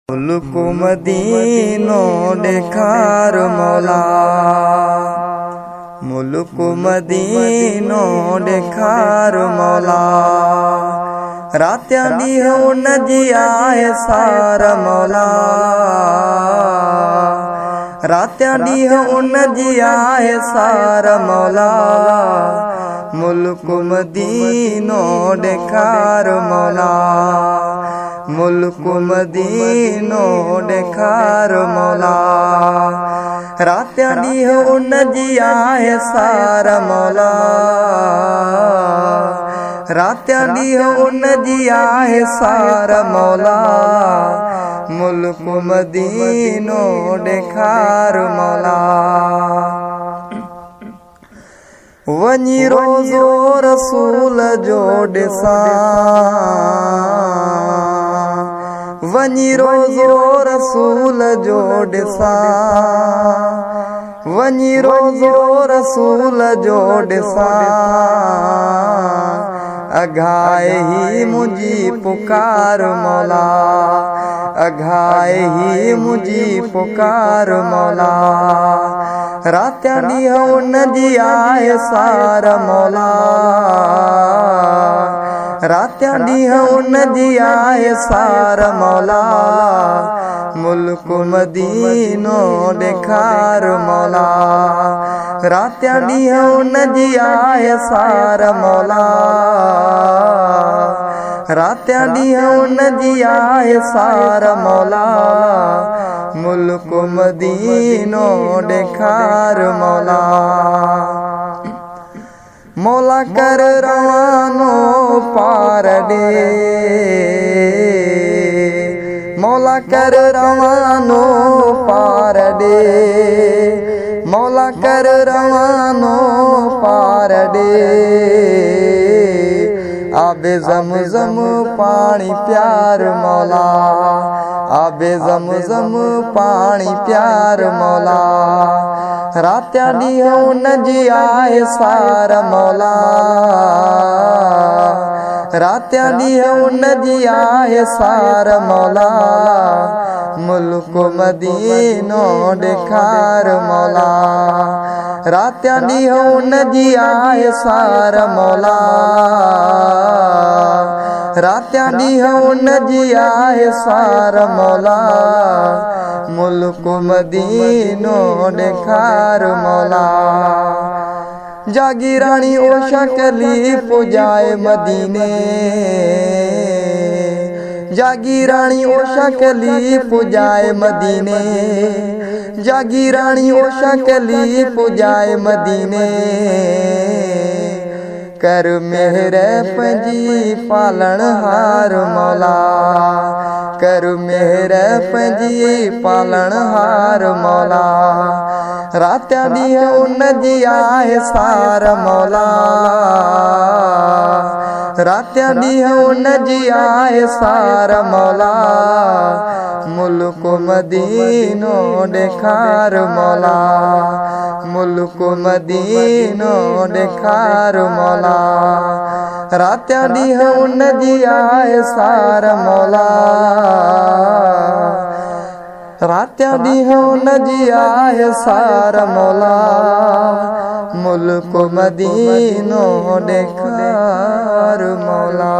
मुल्क मदीनो देखार मौला, मुल्क मदीनो देखार मौला। रात्यां दी हुन जी आए सार मौला, रात्यां दी हुन जी आए सार मौला। मुल्क मदीनो देखार मौला, मुल्क मदीनो देखार मौला। रात्यां दी हुन जी आए सार मौला, रात्यां दी हुन जी आए सार मौला। मुल्क मदीनो देखार मौला। वञी रोज़ो रसूल जो ॾिसां, वञी रोज़ो रसूल जो ॾिसां, वञी रोज़ो रसूल जो ॾिसां। अघाए ही मुझी पुकार मौला, अघाए ही मुझी पुकार मौला। रात्यां दी हुन जी आए सार मौला, रात्यां दी हुन जी आए सार मौला। मुल्क मदीनो देखार मौला, रात्यां दी हुन जी आए सार मौला, रात्यां दी हुन जी आए सार मौला। मुल्क मदीनो देखार मौला। मौला कर रवानो पार दे, मौला कर रवानो पार दे, मौला कर रवानो पार दे। आबे ज़मज़म पानी प्यार मौला, आबे ज़मज़म पानी प्यार मौला। रात्यां दी हुन जी आए सार मौला, रात्यां दी हुन जी आए सार मौला। मुल्क मदीनो देखार मौला, रात्यां दी हुन जी आए सार मौला, रात्यां दी हुन जी आए सार मौला। मुल्क मदीनो देखार मौला। जागी रानी ओशा कली पुजाए मदीने, जागी रानी ओशा कली पुजाए मदीने, जागी रानी ओशा कली पुजाए मदीने। कर मेहर पंजी पालण हार मौला, कर मेहर पंजी पालण हार मौला। रात्यां दी हुन जी आए सार मौला, रात्यां दी हुन जी आए सार मौला। मुल्क मदीनो देखार मौला, मुल्क मदीनो देखार मौला। रात्यां दी हुन जी आए सार मौला, रात्यां दी हुन जी आए सार मौला। मुल्क मदीनो देखार मौला।